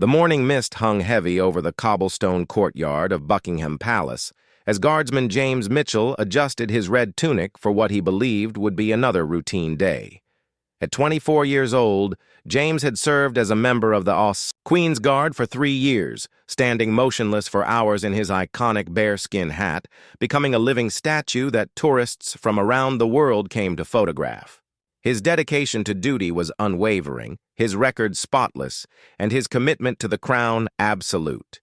The morning mist hung heavy over the cobblestone courtyard of Buckingham Palace as Guardsman James Mitchell adjusted his red tunic for what he believed would be another routine day. At 24 years old, James had served as a member of the Queen's Guard for 3 years, standing motionless for hours in his iconic bearskin hat, becoming a living statue that tourists from around the world came to photograph. His dedication to duty was unwavering, his record spotless, and his commitment to the crown absolute.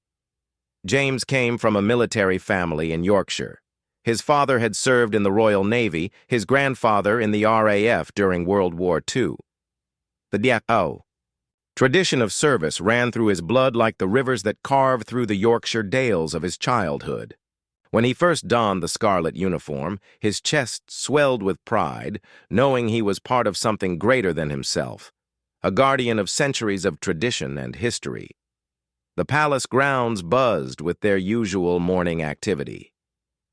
James came from a military family in Yorkshire. His father had served in the Royal Navy, his grandfather in the RAF during World War II. The tradition of service ran through his blood like the rivers that carved through the Yorkshire dales of his childhood. When he first donned the scarlet uniform, his chest swelled with pride, knowing he was part of something greater than himself, a guardian of centuries of tradition and history. The palace grounds buzzed with their usual morning activity.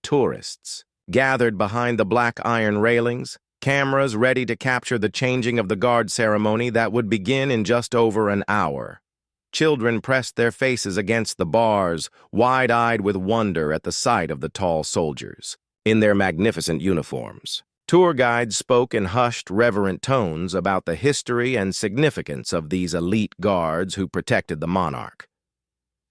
Tourists gathered behind the black iron railings, cameras ready to capture the changing of the guard ceremony that would begin in just over an hour. Children pressed their faces against the bars, wide-eyed with wonder at the sight of the tall soldiers in their magnificent uniforms. Tour guides spoke in hushed, reverent tones about the history and significance of these elite guards who protected the monarch.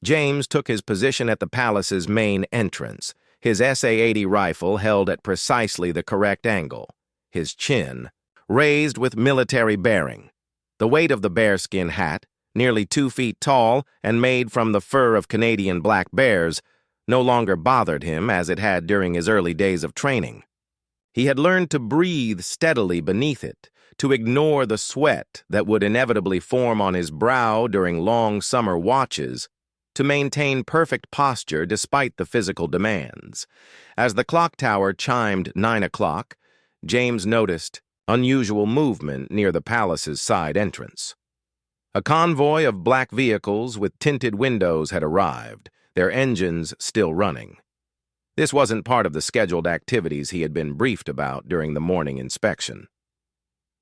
James took his position at the palace's main entrance, his SA-80 rifle held at precisely the correct angle, his chin raised with military bearing. The weight of the bearskin hat, nearly 2 feet tall and made from the fur of Canadian black bears, no longer bothered him as it had during his early days of training. He had learned to breathe steadily beneath it, to ignore the sweat that would inevitably form on his brow during long summer watches, to maintain perfect posture despite the physical demands. As the clock tower chimed 9 o'clock, James noticed unusual movement near the palace's side entrance. A convoy of black vehicles with tinted windows had arrived, their engines still running. This wasn't part of the scheduled activities he had been briefed about during the morning inspection.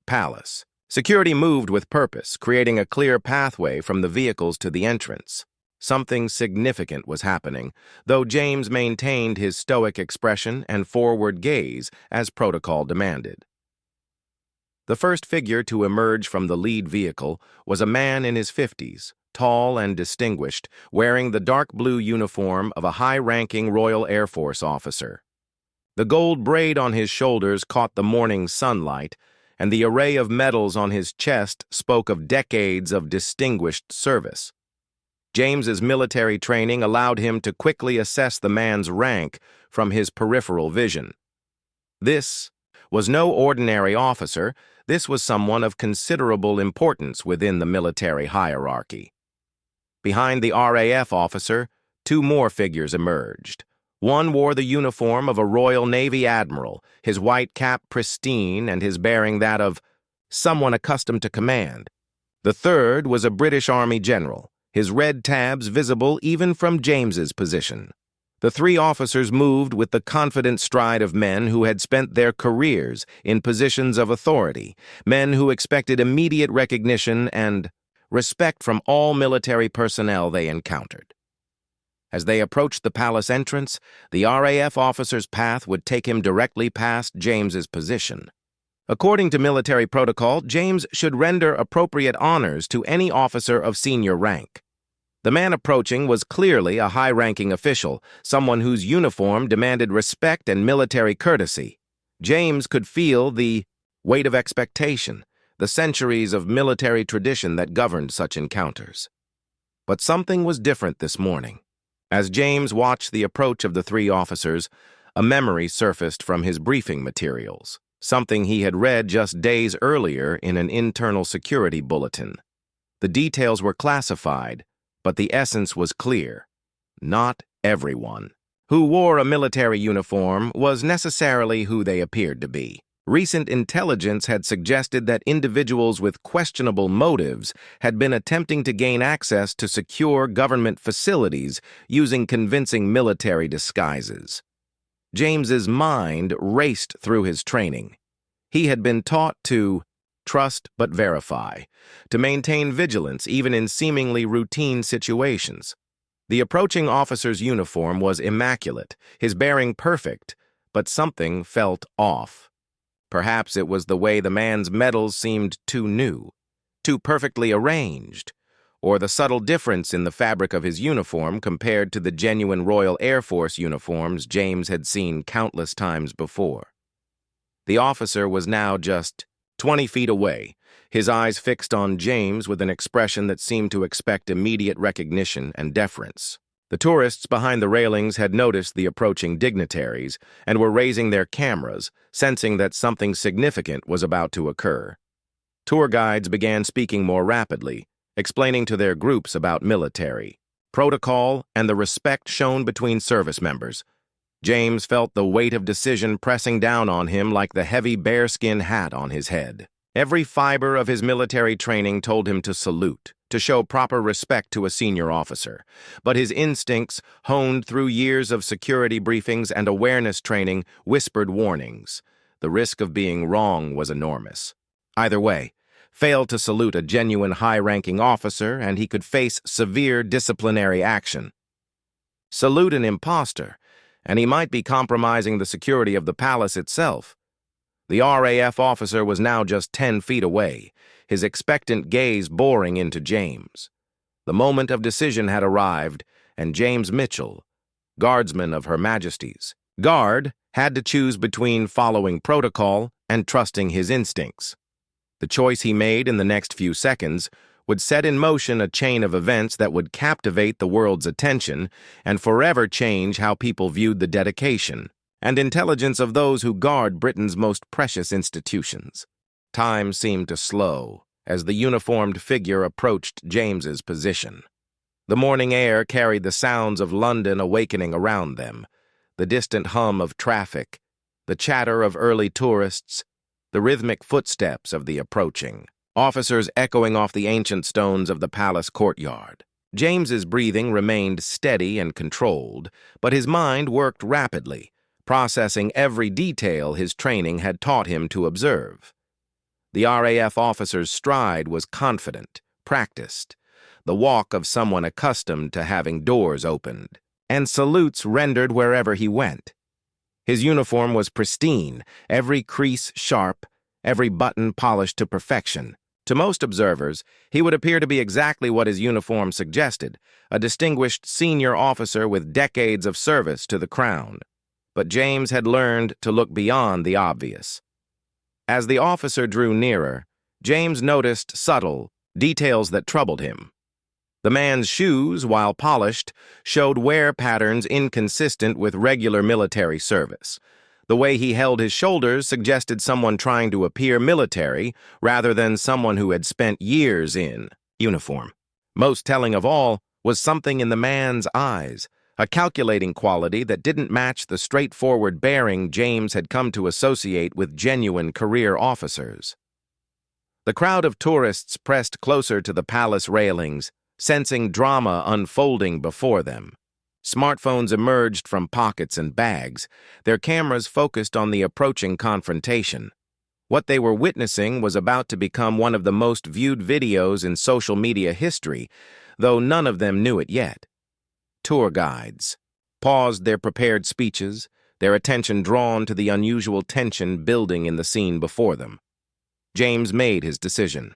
Palace. Security moved with purpose, creating a clear pathway from the vehicles to the entrance. Something significant was happening, though James maintained his stoic expression and forward gaze as protocol demanded. The first figure to emerge from the lead vehicle was a man in his 50s, tall and distinguished, wearing the dark blue uniform of a high-ranking Royal Air Force officer. The gold braid on his shoulders caught the morning sunlight, and the array of medals on his chest spoke of decades of distinguished service. James's military training allowed him to quickly assess the man's rank from his peripheral vision. This was no ordinary officer. This was someone of considerable importance within the military hierarchy. Behind the RAF officer, 2 more figures emerged. One wore the uniform of a Royal Navy admiral, his white cap pristine and his bearing that of someone accustomed to command. The third was a British Army general, his red tabs visible even from James's position. The 3 officers moved with the confident stride of men who had spent their careers in positions of authority, men who expected immediate recognition and respect from all military personnel they encountered. As they approached the palace entrance, the RAF officer's path would take him directly past James's position. According to military protocol, James should render appropriate honors to any officer of senior rank. The man approaching was clearly a high-ranking official, someone whose uniform demanded respect and military courtesy. James could feel the weight of expectation, the centuries of military tradition that governed such encounters. But something was different this morning. As James watched the approach of the 3 officers, a memory surfaced from his briefing materials, something he had read just days earlier in an internal security bulletin. The details were classified, but the essence was clear. Not everyone who wore a military uniform was necessarily who they appeared to be. Recent intelligence had suggested that individuals with questionable motives had been attempting to gain access to secure government facilities using convincing military disguises. James's mind raced through his training. He had been taught to trust but verify, to maintain vigilance even in seemingly routine situations. The approaching officer's uniform was immaculate, his bearing perfect, but something felt off. Perhaps it was the way the man's medals seemed too new, too perfectly arranged, or the subtle difference in the fabric of his uniform compared to the genuine Royal Air Force uniforms James had seen countless times before. The officer was now just 20 feet away, his eyes fixed on James with an expression that seemed to expect immediate recognition and deference. The tourists behind the railings had noticed the approaching dignitaries and were raising their cameras, sensing that something significant was about to occur. Tour guides began speaking more rapidly, explaining to their groups about military protocol and the respect shown between service members. James felt the weight of decision pressing down on him like the heavy bearskin hat on his head. Every fiber of his military training told him to salute, to show proper respect to a senior officer, but his instincts, honed through years of security briefings and awareness training, whispered warnings. The risk of being wrong was enormous. Either way, fail to salute a genuine high-ranking officer and he could face severe disciplinary action. Salute an imposter, and he might be compromising the security of the palace itself. The RAF officer was now just 10 feet away, his expectant gaze boring into James. The moment of decision had arrived, and James Mitchell, guardsman of Her Majesty's Guard, had to choose between following protocol and trusting his instincts. The choice he made in the next few seconds would set in motion a chain of events that would captivate the world's attention and forever change how people viewed the dedication and intelligence of those who guard Britain's most precious institutions. Time seemed to slow as the uniformed figure approached James's position. The morning air carried the sounds of London awakening around them, the distant hum of traffic, the chatter of early tourists, the rhythmic footsteps of the approaching officers echoing off the ancient stones of the palace courtyard. James's breathing remained steady and controlled, but his mind worked rapidly, processing every detail his training had taught him to observe. The RAF officer's stride was confident, practiced, the walk of someone accustomed to having doors opened, and salutes rendered wherever he went. His uniform was pristine, every crease sharp, every button polished to perfection. To most observers, he would appear to be exactly what his uniform suggested, a distinguished senior officer with decades of service to the crown. But James had learned to look beyond the obvious. As the officer drew nearer, James noticed subtle details that troubled him. The man's shoes, while polished, showed wear patterns inconsistent with regular military service. The way he held his shoulders suggested someone trying to appear military rather than someone who had spent years in uniform. Most telling of all was something in the man's eyes, a calculating quality that didn't match the straightforward bearing James had come to associate with genuine career officers. The crowd of tourists pressed closer to the palace railings, sensing drama unfolding before them. Smartphones emerged from pockets and bags, their cameras focused on the approaching confrontation. What they were witnessing was about to become one of the most viewed videos in social media history, though none of them knew it yet. Tour guides paused their prepared speeches, their attention drawn to the unusual tension building in the scene before them. James made his decision.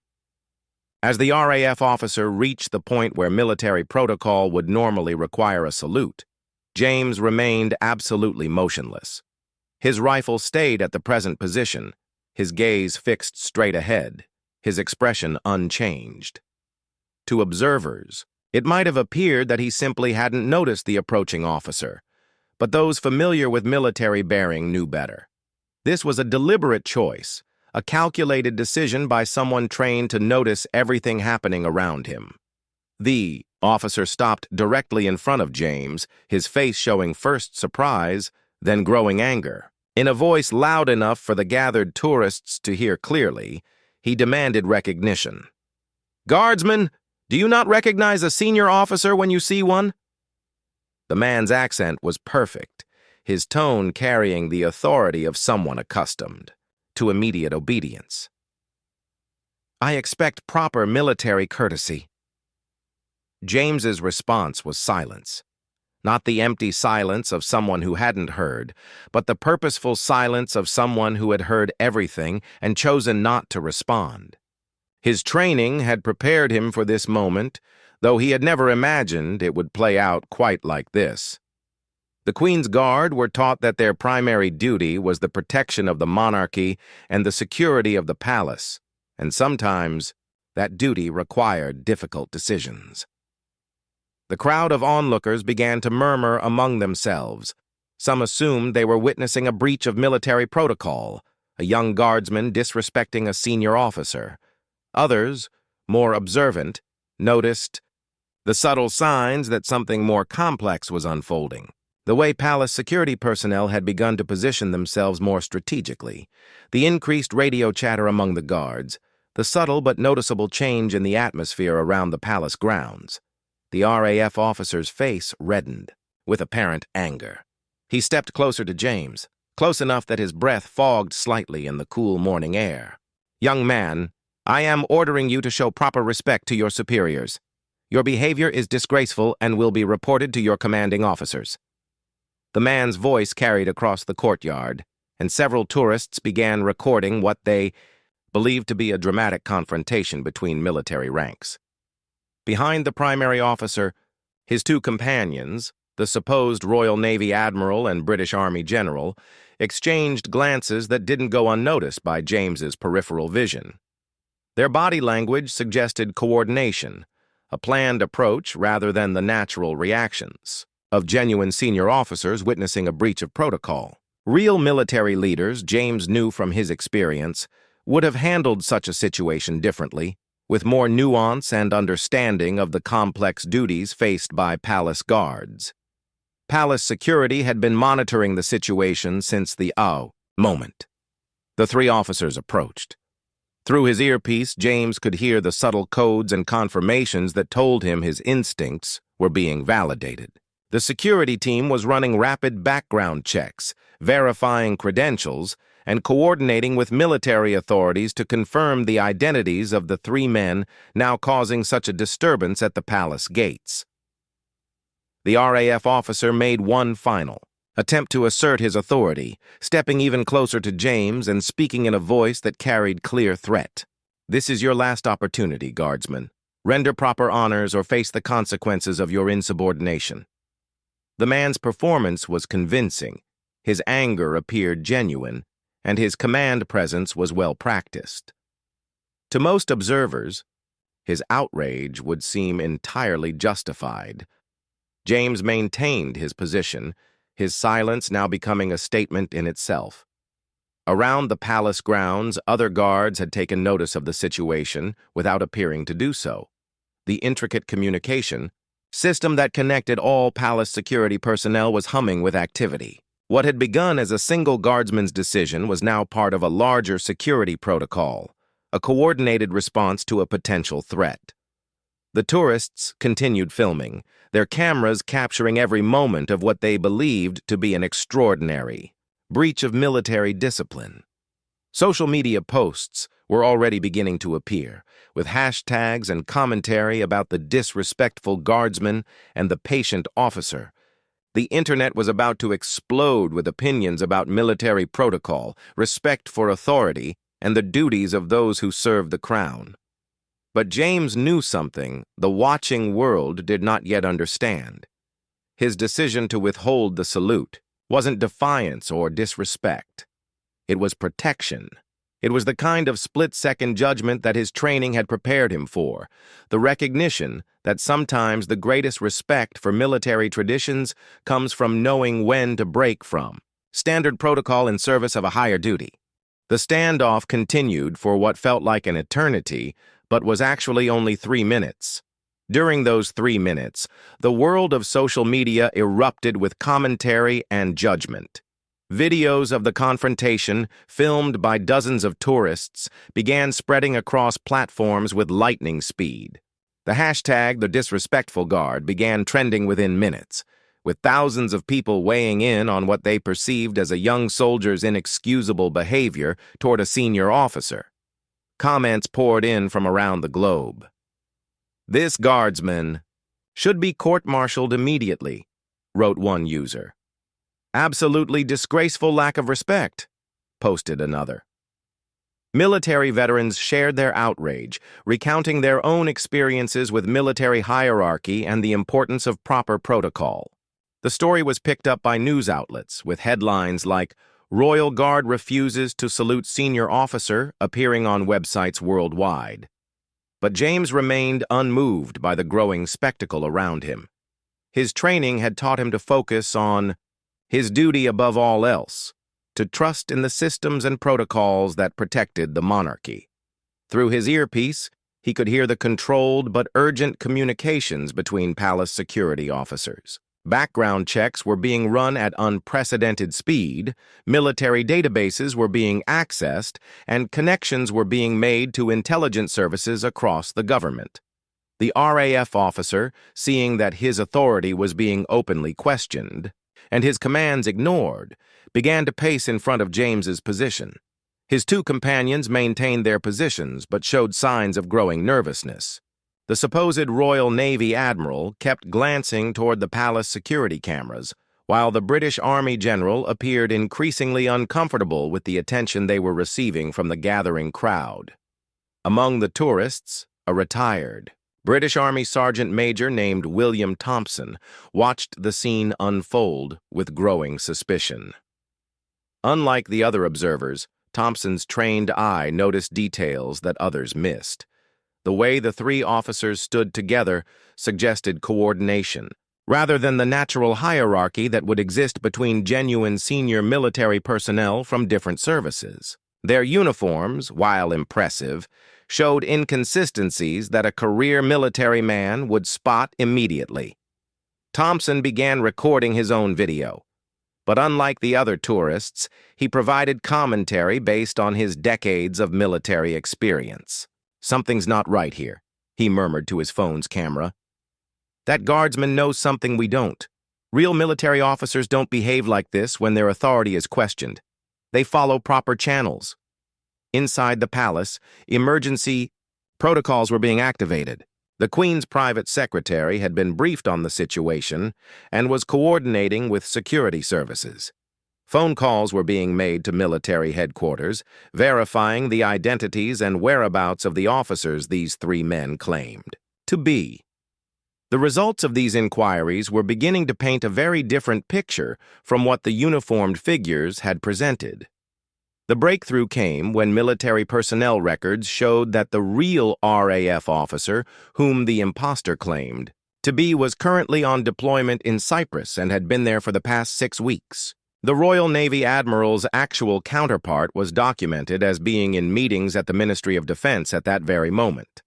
As the RAF officer reached the point where military protocol would normally require a salute, James remained absolutely motionless. His rifle stayed at the present position, his gaze fixed straight ahead, his expression unchanged. To observers, it might have appeared that he simply hadn't noticed the approaching officer, but those familiar with military bearing knew better. This was a deliberate choice, a calculated decision by someone trained to notice everything happening around him. The officer stopped directly in front of James, his face showing first surprise, then growing anger. In a voice loud enough for the gathered tourists to hear clearly, he demanded recognition. "Guardsman, do you not recognize a senior officer when you see one?" The man's accent was perfect, his tone carrying the authority of someone accustomed to immediate obedience. I expect proper military courtesy. James's response was silence. Not the empty silence of someone who hadn't heard, but the purposeful silence of someone who had heard everything and chosen not to respond. His training had prepared him for this moment, though he had never imagined it would play out quite like this. The Queen's Guard were taught that their primary duty was the protection of the monarchy and the security of the palace, and sometimes that duty required difficult decisions. The crowd of onlookers began to murmur among themselves. Some assumed they were witnessing a breach of military protocol, a young guardsman disrespecting a senior officer. Others, more observant, noticed the subtle signs that something more complex was unfolding. The way palace security personnel had begun to position themselves more strategically, the increased radio chatter among the guards, the subtle but noticeable change in the atmosphere around the palace grounds. The RAF officer's face reddened, with apparent anger. He stepped closer to James, close enough that his breath fogged slightly in the cool morning air. "Young man, I am ordering you to show proper respect to your superiors. Your behavior is disgraceful and will be reported to your commanding officers." The man's voice carried across the courtyard, and several tourists began recording what they believed to be a dramatic confrontation between military ranks. Behind the primary officer, his two companions, the supposed Royal Navy Admiral and British Army General, exchanged glances that didn't go unnoticed by James's peripheral vision. Their body language suggested coordination, a planned approach rather than the natural reactions of genuine senior officers witnessing a breach of protocol. Real military leaders, James knew from his experience, would have handled such a situation differently, with more nuance and understanding of the complex duties faced by palace guards. Palace security had been monitoring the situation since the moment. The three officers approached. Through his earpiece, James could hear the subtle codes and confirmations that told him his instincts were being validated. The security team was running rapid background checks, verifying credentials, and coordinating with military authorities to confirm the identities of the three men now causing such a disturbance at the palace gates. The RAF officer made one final attempt to assert his authority, stepping even closer to James and speaking in a voice that carried clear threat. "This is your last opportunity, guardsman. Render proper honors or face the consequences of your insubordination." The man's performance was convincing, his anger appeared genuine, and his command presence was well practiced. To most observers, his outrage would seem entirely justified. James maintained his position, his silence now becoming a statement in itself. Around the palace grounds, other guards had taken notice of the situation without appearing to do so. The intricate communication system that connected all palace security personnel was humming with activity. What had begun as a single guardsman's decision was now part of a larger security protocol, a coordinated response to a potential threat. The tourists continued filming, their cameras capturing every moment of what they believed to be an extraordinary breach of military discipline. Social media posts were already beginning to appear, with hashtags and commentary about the disrespectful guardsman and the patient officer. The internet was about to explode with opinions about military protocol, respect for authority, and the duties of those who serve the crown. But James knew something the watching world did not yet understand. His decision to withhold the salute wasn't defiance or disrespect. It was protection. It was the kind of split-second judgment that his training had prepared him for, the recognition that sometimes the greatest respect for military traditions comes from knowing when to break from standard protocol in service of a higher duty. The standoff continued for what felt like an eternity, but was actually only 3 minutes. During those 3 minutes, the world of social media erupted with commentary and judgment. Videos of the confrontation, filmed by dozens of tourists, began spreading across platforms with lightning speed. The hashtag #TheDisrespectfulGuard began trending within minutes, with thousands of people weighing in on what they perceived as a young soldier's inexcusable behavior toward a senior officer. Comments poured in from around the globe. "This guardsman should be court-martialed immediately," wrote one user. "Absolutely disgraceful lack of respect," posted another. Military veterans shared their outrage, recounting their own experiences with military hierarchy and the importance of proper protocol. The story was picked up by news outlets, with headlines like "Royal Guard refuses to salute senior officer" appearing on websites worldwide. But James remained unmoved by the growing spectacle around him. His training had taught him to focus on his duty above all else, to trust in the systems and protocols that protected the monarchy. Through his earpiece, he could hear the controlled but urgent communications between palace security officers. Background checks were being run at unprecedented speed, military databases were being accessed, and connections were being made to intelligence services across the government. The RAF officer, seeing that his authority was being openly questioned, and his commands ignored, began to pace in front of James's position. His two companions maintained their positions but showed signs of growing nervousness. The supposed Royal Navy admiral kept glancing toward the palace security cameras, while the British Army general appeared increasingly uncomfortable with the attention they were receiving from the gathering crowd. Among the tourists, a retired British Army Sergeant Major named William Thompson watched the scene unfold with growing suspicion. Unlike the other observers, Thompson's trained eye noticed details that others missed. The way the three officers stood together suggested coordination, rather than the natural hierarchy that would exist between genuine senior military personnel from different services. Their uniforms, while impressive, showed inconsistencies that a career military man would spot immediately. Thompson began recording his own video, but unlike the other tourists, he provided commentary based on his decades of military experience. "Something's not right here," he murmured to his phone's camera. "That guardsman knows something we don't. Real military officers don't behave like this when their authority is questioned. They follow proper channels." Inside the palace, emergency protocols were being activated. The Queen's private secretary had been briefed on the situation and was coordinating with security services. Phone calls were being made to military headquarters, verifying the identities and whereabouts of the officers these three men claimed to be. The results of these inquiries were beginning to paint a very different picture from what the uniformed figures had presented. The breakthrough came when military personnel records showed that the real RAF officer, whom the imposter claimed to be, was currently on deployment in Cyprus and had been there for the past 6 weeks. The Royal Navy Admiral's actual counterpart was documented as being in meetings at the Ministry of Defense at that very moment.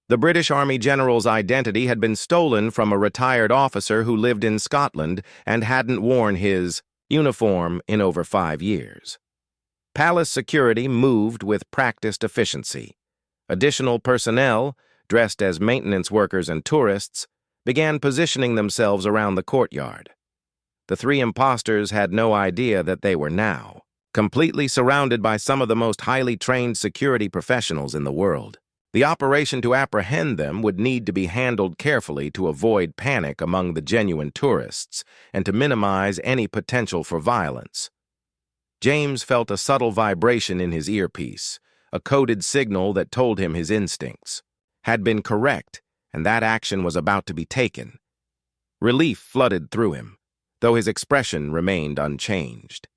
The British Army General's identity had been stolen from a retired officer who lived in Scotland and hadn't worn his uniform in over 5 years. Palace security moved with practiced efficiency. Additional personnel, dressed as maintenance workers and tourists, began positioning themselves around the courtyard. The three imposters had no idea that they were now completely surrounded by some of the most highly trained security professionals in the world. The operation to apprehend them would need to be handled carefully to avoid panic among the genuine tourists and to minimize any potential for violence. James felt a subtle vibration in his earpiece, a coded signal that told him his instincts had been correct and that action was about to be taken. Relief flooded through him, though his expression remained unchanged.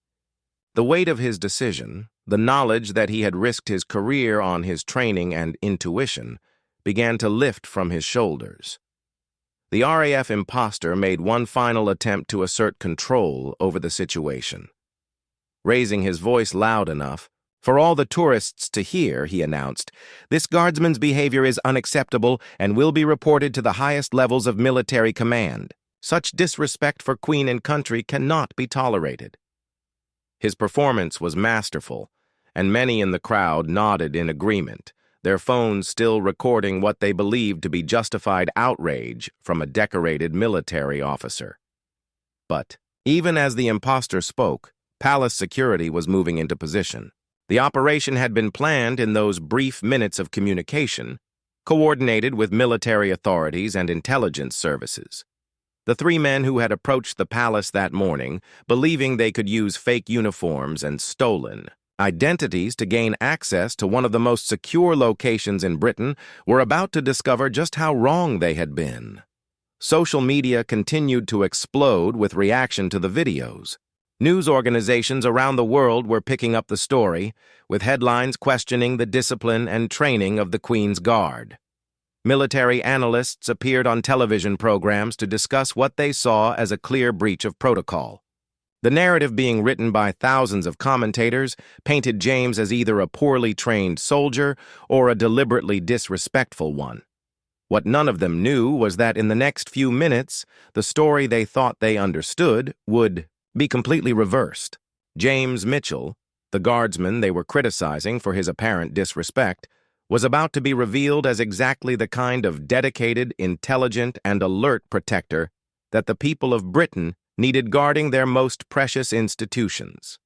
The weight of his decision, the knowledge that he had risked his career on his training and intuition, began to lift from his shoulders. The RAF imposter made one final attempt to assert control over the situation. Raising his voice loud enough for all the tourists to hear, he announced, "This guardsman's behavior is unacceptable and will be reported to the highest levels of military command. Such disrespect for Queen and country cannot be tolerated." His performance was masterful, and many in the crowd nodded in agreement, their phones still recording what they believed to be justified outrage from a decorated military officer. But even as the imposter spoke, palace security was moving into position. The operation had been planned in those brief minutes of communication, coordinated with military authorities and intelligence services. The three men who had approached the palace that morning, believing they could use fake uniforms and stolen identities to gain access to one of the most secure locations in Britain, were about to discover just how wrong they had been. Social media continued to explode with reaction to the videos. News organizations around the world were picking up the story, with headlines questioning the discipline and training of the Queen's Guard. Military analysts appeared on television programs to discuss what they saw as a clear breach of protocol. The narrative being written by thousands of commentators painted James as either a poorly trained soldier or a deliberately disrespectful one. What none of them knew was that in the next few minutes, the story they thought they understood would be completely reversed. James Mitchell, the guardsman they were criticizing for his apparent disrespect, was about to be revealed as exactly the kind of dedicated, intelligent, and alert protector that the people of Britain needed guarding their most precious institutions.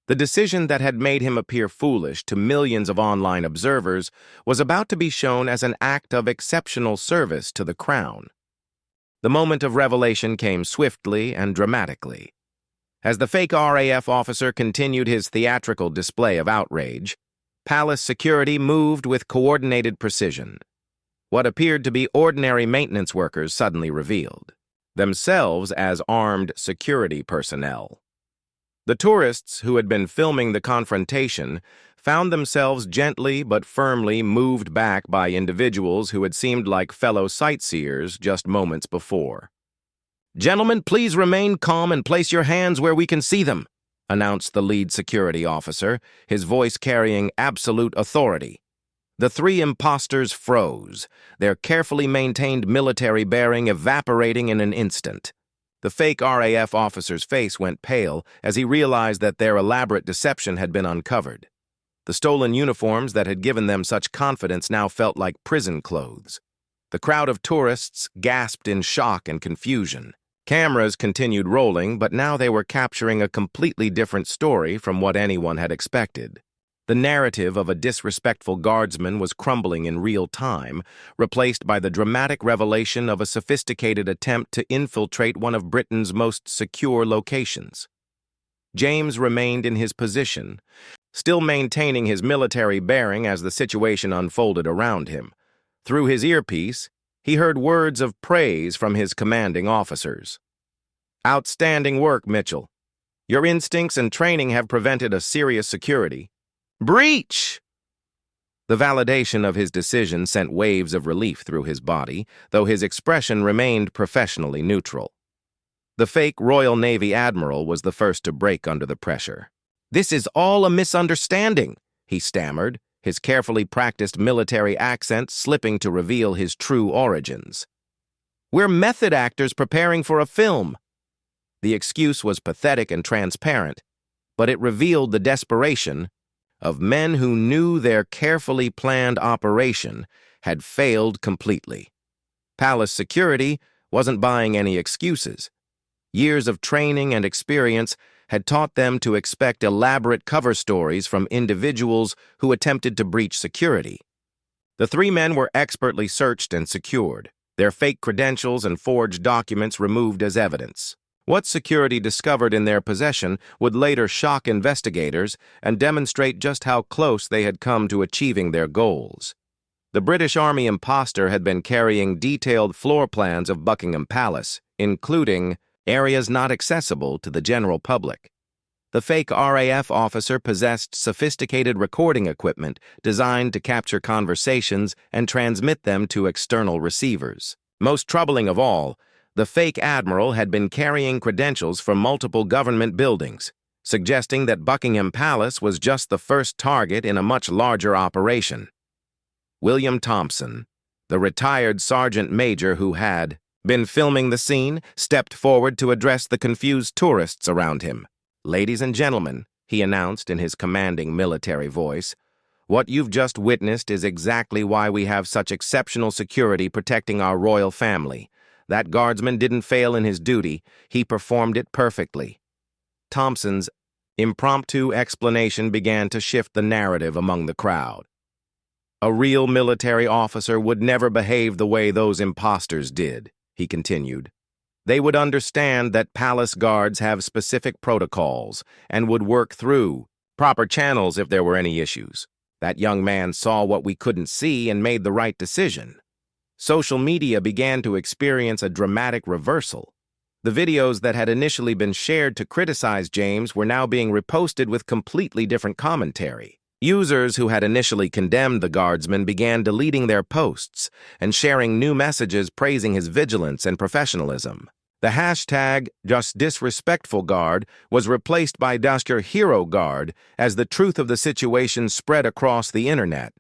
The decision that had made him appear foolish to millions of online observers was about to be shown as an act of exceptional service to the crown. The moment of revelation came swiftly and dramatically. As the fake RAF officer continued his theatrical display of outrage, palace security moved with coordinated precision. What appeared to be ordinary maintenance workers suddenly revealed themselves as armed security personnel. The tourists who had been filming the confrontation found themselves gently but firmly moved back by individuals who had seemed like fellow sightseers just moments before. "Gentlemen, please remain calm and place your hands where we can see them," announced the lead security officer, his voice carrying absolute authority. The three impostors froze, their carefully maintained military bearing evaporating in an instant. The fake RAF officer's face went pale as he realized that their elaborate deception had been uncovered. The stolen uniforms that had given them such confidence now felt like prison clothes. The crowd of tourists gasped in shock and confusion. Cameras continued rolling, but now they were capturing a completely different story from what anyone had expected. The narrative of a disrespectful guardsman was crumbling in real time, replaced by the dramatic revelation of a sophisticated attempt to infiltrate one of Britain's most secure locations. James remained in his position, still maintaining his military bearing as the situation unfolded around him. Through his earpiece, he heard words of praise from his commanding officers. "Outstanding work, Mitchell. Your instincts and training have prevented a serious security breach." The validation of his decision sent waves of relief through his body, though his expression remained professionally neutral. The fake Royal Navy admiral was the first to break under the pressure. "This is all a misunderstanding," he stammered, his carefully practiced military accent slipping to reveal his true origins. "We're method actors preparing for a film." The excuse was pathetic and transparent, but it revealed the desperation of men who knew their carefully planned operation had failed completely. Palace security wasn't buying any excuses. Years of training and experience had taught them to expect elaborate cover stories from individuals who attempted to breach security. The three men were expertly searched and secured, their fake credentials and forged documents removed as evidence. What security discovered in their possession would later shock investigators and demonstrate just how close they had come to achieving their goals. The British Army imposter had been carrying detailed floor plans of Buckingham Palace, including areas not accessible to the general public. The fake RAF officer possessed sophisticated recording equipment designed to capture conversations and transmit them to external receivers. Most troubling of all, the fake admiral had been carrying credentials from multiple government buildings, suggesting that Buckingham Palace was just the first target in a much larger operation. William Thompson, the retired sergeant major who had been filming the scene, stepped forward to address the confused tourists around him. "Ladies and gentlemen," he announced in his commanding military voice, "what you've just witnessed is exactly why we have such exceptional security protecting our royal family. That guardsman didn't fail in his duty, he performed it perfectly." Thompson's impromptu explanation began to shift the narrative among the crowd. A real military officer would never behave the way those imposters did, he continued. They would understand that palace guards have specific protocols and would work through proper channels if there were any issues. That young man saw what we couldn't see and made the right decision. Social media began to experience a dramatic reversal. The videos that had initially been shared to criticize James were now being reposted with completely different commentary. Users who had initially condemned the guardsman began deleting their posts and sharing new messages praising his vigilance and professionalism. The hashtag #JustDisrespectfulGuard was replaced by #HeroGuard as the truth of the situation spread across the internet.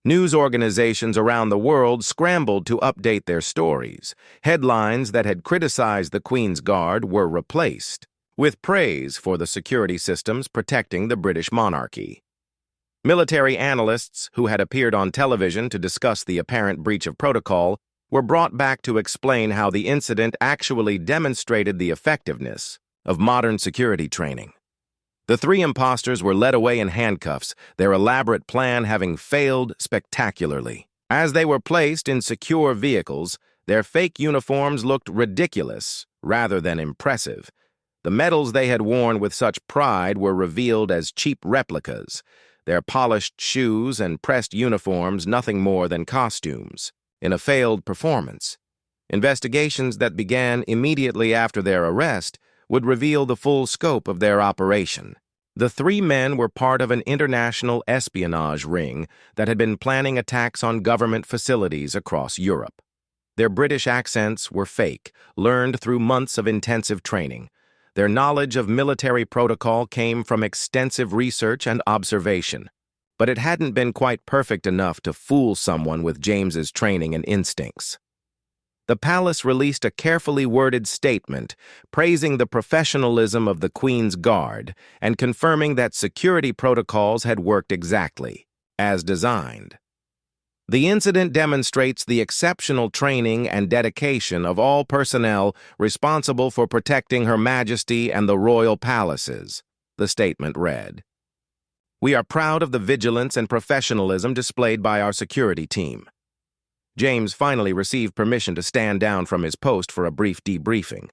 News organizations around the world scrambled to update their stories. Headlines that had criticized the Queen's Guard were replaced with praise for the security systems protecting the British monarchy. Military analysts who had appeared on television to discuss the apparent breach of protocol were brought back to explain how the incident actually demonstrated the effectiveness of modern security training. The three imposters were led away in handcuffs, their elaborate plan having failed spectacularly. As they were placed in secure vehicles, their fake uniforms looked ridiculous rather than impressive. The medals they had worn with such pride were revealed as cheap replicas, their polished shoes and pressed uniforms nothing more than costumes. In a failed performance, investigations that began immediately after their arrest would reveal the full scope of their operation. The three men were part of an international espionage ring that had been planning attacks on government facilities across Europe. Their British accents were fake, learned through months of intensive training. Their knowledge of military protocol came from extensive research and observation, but it hadn't been quite perfect enough to fool someone with James's training and instincts. The palace released a carefully worded statement praising the professionalism of the Queen's Guard and confirming that security protocols had worked exactly as designed. The incident demonstrates the exceptional training and dedication of all personnel responsible for protecting Her Majesty and the royal palaces, the statement read. We are proud of the vigilance and professionalism displayed by our security team. James finally received permission to stand down from his post for a brief debriefing.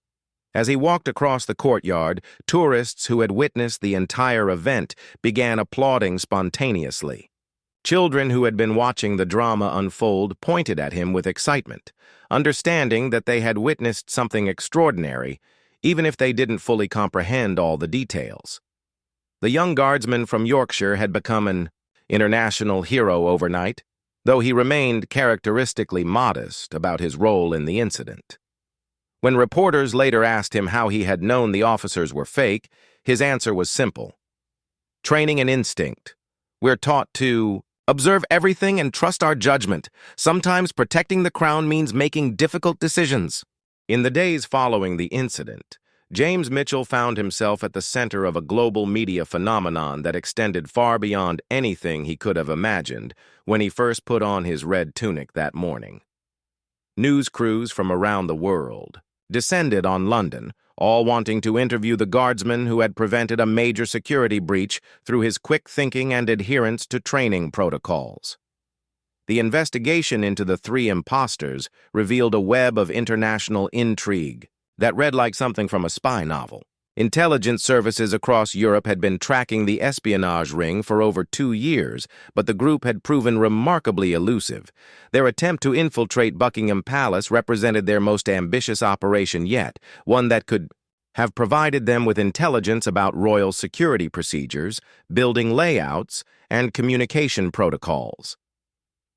As he walked across the courtyard, tourists who had witnessed the entire event began applauding spontaneously. Children who had been watching the drama unfold pointed at him with excitement, understanding that they had witnessed something extraordinary, even if they didn't fully comprehend all the details. The young guardsman from Yorkshire had become an international hero overnight, though he remained characteristically modest about his role in the incident. When reporters later asked him how he had known the officers were fake, his answer was simple. Training and instinct. We're taught to observe everything and trust our judgment. Sometimes protecting the crown means making difficult decisions. In the days following the incident, James Mitchell found himself at the center of a global media phenomenon that extended far beyond anything he could have imagined when he first put on his red tunic that morning. News crews from around the world descended on London, all wanting to interview the guardsman who had prevented a major security breach through his quick thinking and adherence to training protocols. The investigation into the three imposters revealed a web of international intrigue that read like something from a spy novel. Intelligence services across Europe had been tracking the espionage ring for over 2 years, but the group had proven remarkably elusive. Their attempt to infiltrate Buckingham Palace represented their most ambitious operation yet, one that could have provided them with intelligence about royal security procedures, building layouts, and communication protocols.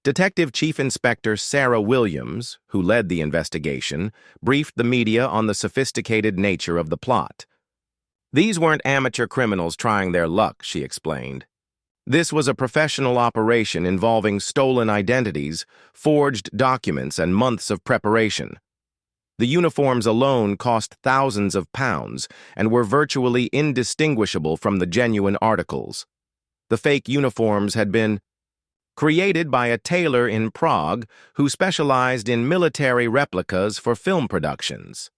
Detective Chief Inspector Sarah Williams, who led the investigation, briefed the media on the sophisticated nature of the plot. These weren't amateur criminals trying their luck, she explained. This was a professional operation involving stolen identities, forged documents, and months of preparation. The uniforms alone cost thousands of pounds and were virtually indistinguishable from the genuine articles. The fake uniforms had been created by a tailor in Prague who specialized in military replicas for film productions.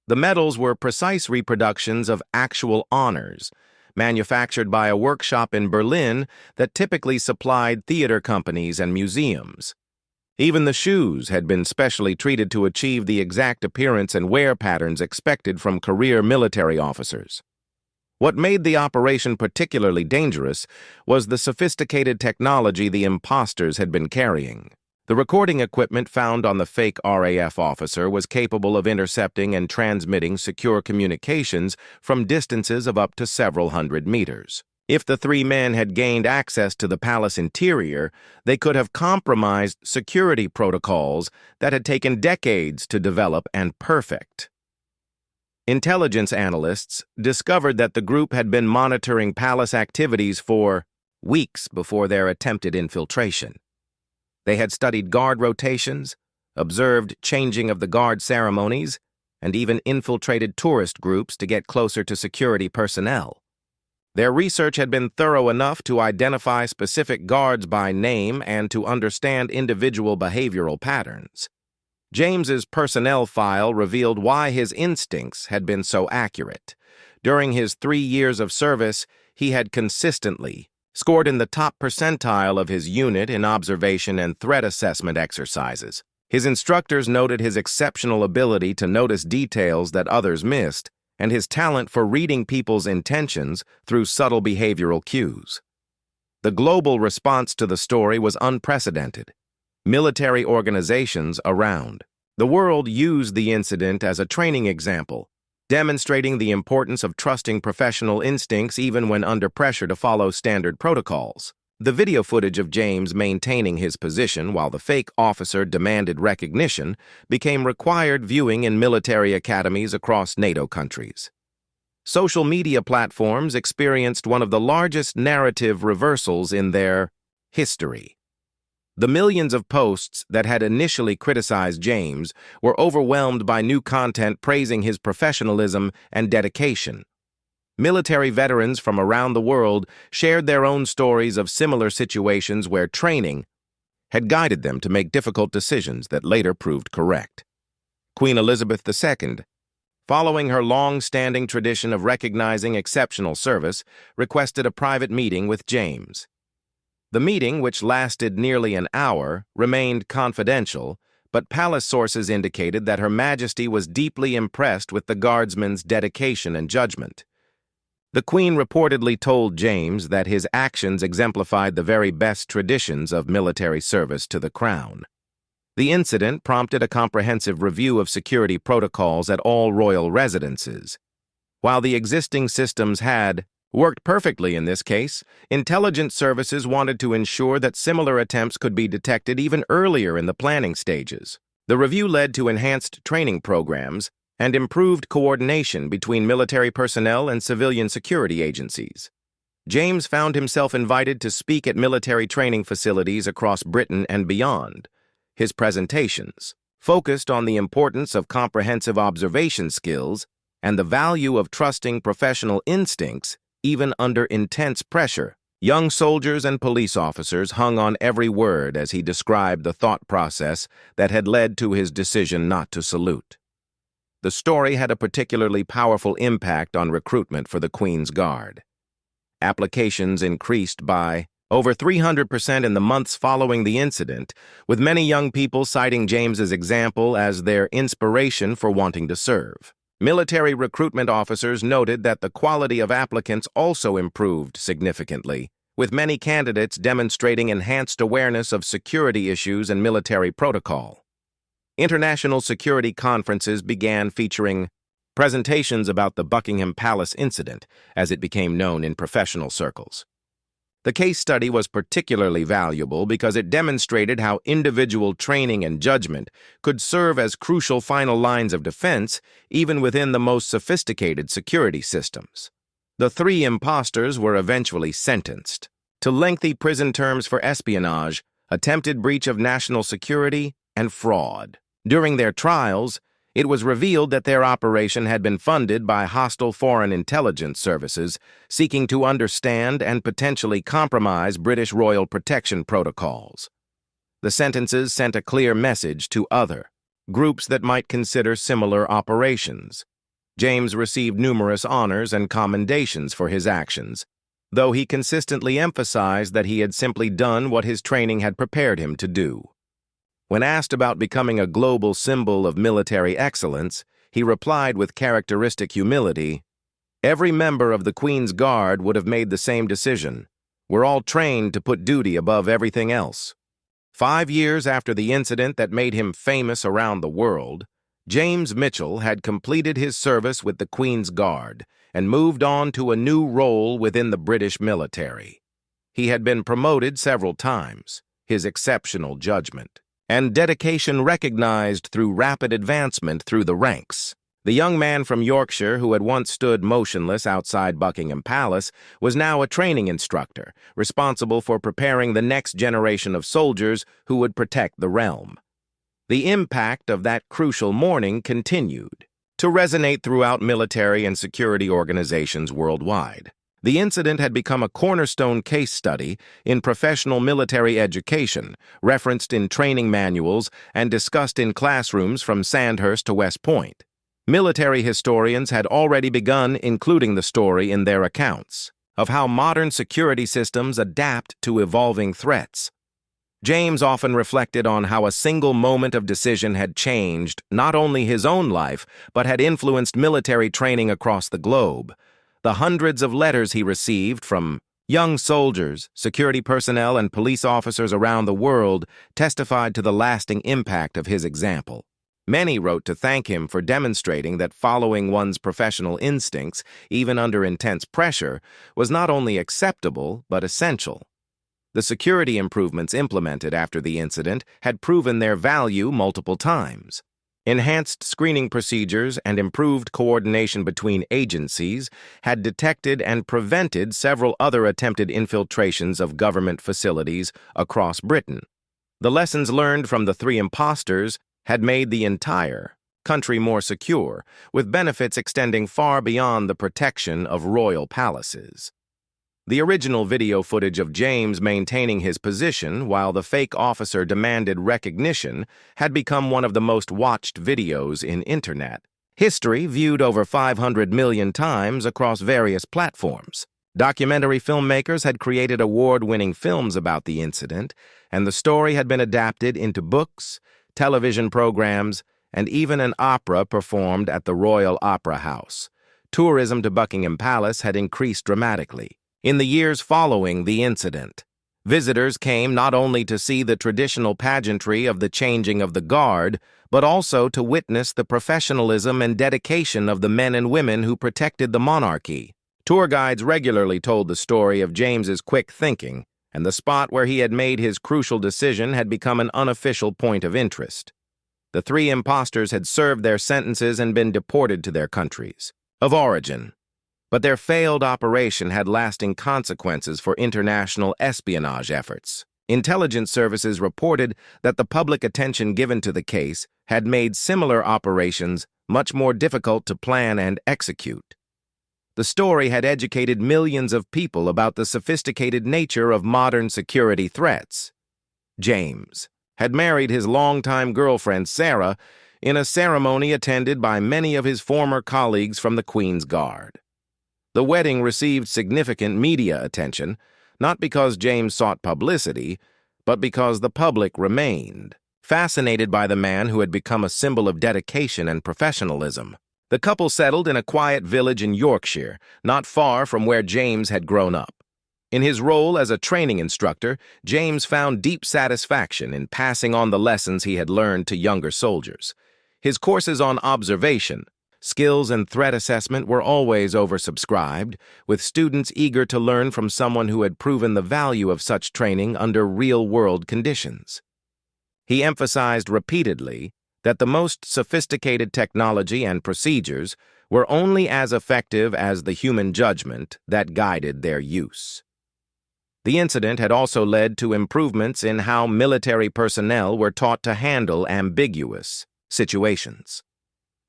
The medals were precise reproductions of actual honors, manufactured by a workshop in Berlin that typically supplied theater companies and museums. Even the shoes had been specially treated to achieve the exact appearance and wear patterns expected from career military officers. What made the operation particularly dangerous was the sophisticated technology the imposters had been carrying. The recording equipment found on the fake RAF officer was capable of intercepting and transmitting secure communications from distances of up to several hundred meters. If the three men had gained access to the palace interior, they could have compromised security protocols that had taken decades to develop and perfect. Intelligence analysts discovered that the group had been monitoring palace activities for weeks before their attempted infiltration. They had studied guard rotations, observed changing of the guard ceremonies, and even infiltrated tourist groups to get closer to security personnel. Their research had been thorough enough to identify specific guards by name and to understand individual behavioral patterns. James's personnel file revealed why his instincts had been so accurate. During his 3 years of service, he had consistently scored in the top percentile of his unit in observation and threat assessment exercises. His instructors noted his exceptional ability to notice details that others missed, and his talent for reading people's intentions through subtle behavioral cues. The global response to the story was unprecedented. Military organizations around the world used the incident as a training example, demonstrating the importance of trusting professional instincts even when under pressure to follow standard protocols. The video footage of James maintaining his position while the fake officer demanded recognition became required viewing in military academies across NATO countries. Social media platforms experienced one of the largest narrative reversals in their history. The millions of posts that had initially criticized James were overwhelmed by new content praising his professionalism and dedication. Military veterans from around the world shared their own stories of similar situations where training had guided them to make difficult decisions that later proved correct. Queen Elizabeth II, following her long-standing tradition of recognizing exceptional service, requested a private meeting with James. The meeting, which lasted nearly an hour, remained confidential, but palace sources indicated that Her Majesty was deeply impressed with the guardsman's dedication and judgment. The Queen reportedly told James that his actions exemplified the very best traditions of military service to the Crown. The incident prompted a comprehensive review of security protocols at all royal residences. While the existing systems had worked perfectly in this case, intelligence services wanted to ensure that similar attempts could be detected even earlier in the planning stages. The review led to enhanced training programs and improved coordination between military personnel and civilian security agencies. James found himself invited to speak at military training facilities across Britain and beyond. His presentations focused on the importance of comprehensive observation skills and the value of trusting professional instincts even under intense pressure. Young soldiers and police officers hung on every word as he described the thought process that had led to his decision not to salute. The story had a particularly powerful impact on recruitment for the Queen's Guard. Applications increased by over 300% in the months following the incident, with many young people citing James's example as their inspiration for wanting to serve. Military recruitment officers noted that the quality of applicants also improved significantly, with many candidates demonstrating enhanced awareness of security issues and military protocol. International security conferences began featuring presentations about the Buckingham Palace incident, as it became known in professional circles. The case study was particularly valuable because it demonstrated how individual training and judgment could serve as crucial final lines of defense even within the most sophisticated security systems. The three imposters were eventually sentenced to lengthy prison terms for espionage, attempted breach of national security, and fraud. During their trials, it was revealed that their operation had been funded by hostile foreign intelligence services seeking to understand and potentially compromise British royal protection protocols. The sentences sent a clear message to other groups that might consider similar operations. James received numerous honors and commendations for his actions, though he consistently emphasized that he had simply done what his training had prepared him to do. When asked about becoming a global symbol of military excellence, he replied with characteristic humility, "Every member of the Queen's Guard would have made the same decision. We're all trained to put duty above everything else." 5 years after the incident that made him famous around the world, James Mitchell had completed his service with the Queen's Guard and moved on to a new role within the British military. He had been promoted several times, his exceptional judgment and dedication recognized through rapid advancement through the ranks. The young man from Yorkshire who had once stood motionless outside Buckingham Palace was now a training instructor, responsible for preparing the next generation of soldiers who would protect the realm. The impact of that crucial morning continued to resonate throughout military and security organizations worldwide. The incident had become a cornerstone case study in professional military education, referenced in training manuals and discussed in classrooms from Sandhurst to West Point. Military historians had already begun including the story in their accounts of how modern security systems adapt to evolving threats. James often reflected on how a single moment of decision had changed not only his own life, but had influenced military training across the globe. The hundreds of letters he received from young soldiers, security personnel, and police officers around the world testified to the lasting impact of his example. Many wrote to thank him for demonstrating that following one's professional instincts, even under intense pressure, was not only acceptable but essential. The security improvements implemented after the incident had proven their value multiple times. Enhanced screening procedures and improved coordination between agencies had detected and prevented several other attempted infiltrations of government facilities across Britain. The lessons learned from the 3 imposters had made the entire country more secure, with benefits extending far beyond the protection of royal palaces. The original video footage of James maintaining his position while the fake officer demanded recognition had become one of the most watched videos in internet history, viewed over 500 million times across various platforms. Documentary filmmakers had created award-winning films about the incident, and the story had been adapted into books, television programs, and even an opera performed at the Royal Opera House. Tourism to Buckingham Palace had increased dramatically. In the years following the incident, visitors came not only to see the traditional pageantry of the changing of the guard, but also to witness the professionalism and dedication of the men and women who protected the monarchy. Tour guides regularly told the story of James's quick thinking, and the spot where he had made his crucial decision had become an unofficial point of interest. The 3 imposters had served their sentences and been deported to their countries of origin. But their failed operation had lasting consequences for international espionage efforts. Intelligence services reported that the public attention given to the case had made similar operations much more difficult to plan and execute. The story had educated millions of people about the sophisticated nature of modern security threats. James had married his longtime girlfriend, Sarah, in a ceremony attended by many of his former colleagues from the Queen's Guard. The wedding received significant media attention, not because James sought publicity, but because the public remained fascinated by the man who had become a symbol of dedication and professionalism. The couple settled in a quiet village in Yorkshire, not far from where James had grown up. In his role as a training instructor, James found deep satisfaction in passing on the lessons he had learned to younger soldiers. His courses on observation, skills, and threat assessment were always oversubscribed, with students eager to learn from someone who had proven the value of such training under real-world conditions. He emphasized repeatedly that the most sophisticated technology and procedures were only as effective as the human judgment that guided their use. The incident had also led to improvements in how military personnel were taught to handle ambiguous situations.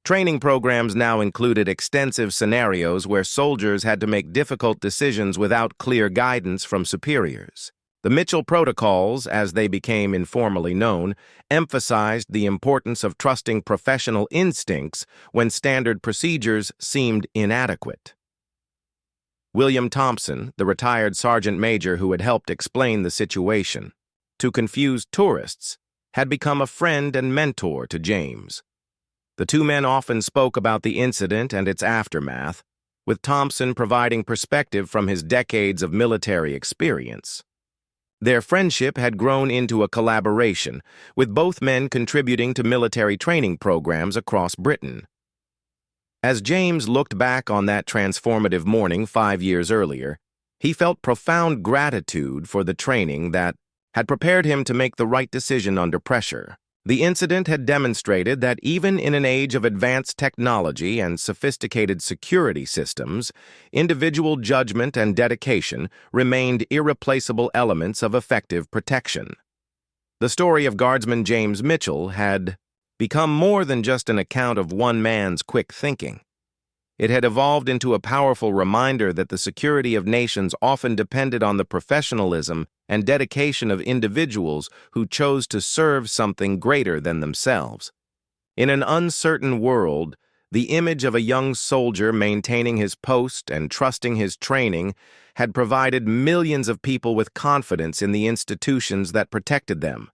Training programs now included extensive scenarios where soldiers had to make difficult decisions without clear guidance from superiors. The Mitchell Protocols, as they became informally known, emphasized the importance of trusting professional instincts when standard procedures seemed inadequate. William Thompson, the retired sergeant major who had helped explain the situation to confused tourists, had become a friend and mentor to James. The two men often spoke about the incident and its aftermath, with Thompson providing perspective from his decades of military experience. Their friendship had grown into a collaboration, with both men contributing to military training programs across Britain. As James looked back on that transformative morning 5 years earlier, he felt profound gratitude for the training that had prepared him to make the right decision under pressure. The incident had demonstrated that even in an age of advanced technology and sophisticated security systems, individual judgment and dedication remained irreplaceable elements of effective protection. The story of Guardsman James Mitchell had become more than just an account of one man's quick thinking. It had evolved into a powerful reminder that the security of nations often depended on the professionalism and dedication of individuals who chose to serve something greater than themselves. In an uncertain world, the image of a young soldier maintaining his post and trusting his training had provided millions of people with confidence in the institutions that protected them.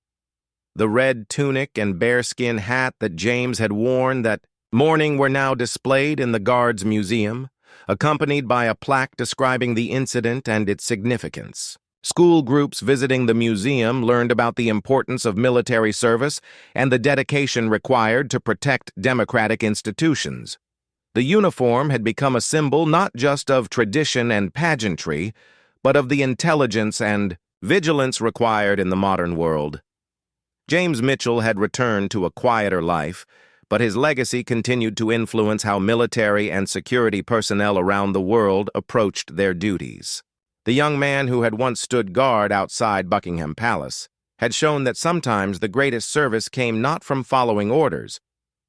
The red tunic and bearskin hat that James had worn that morning were now displayed in the Guards Museum, accompanied by a plaque describing the incident and its significance. School groups visiting the museum learned about the importance of military service and the dedication required to protect democratic institutions. The uniform had become a symbol not just of tradition and pageantry, but of the intelligence and vigilance required in the modern world. James Mitchell had returned to a quieter life, but his legacy continued to influence how military and security personnel around the world approached their duties. The young man who had once stood guard outside Buckingham Palace had shown that sometimes the greatest service came not from following orders,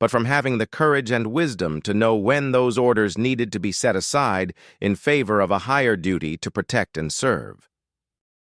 but from having the courage and wisdom to know when those orders needed to be set aside in favor of a higher duty to protect and serve.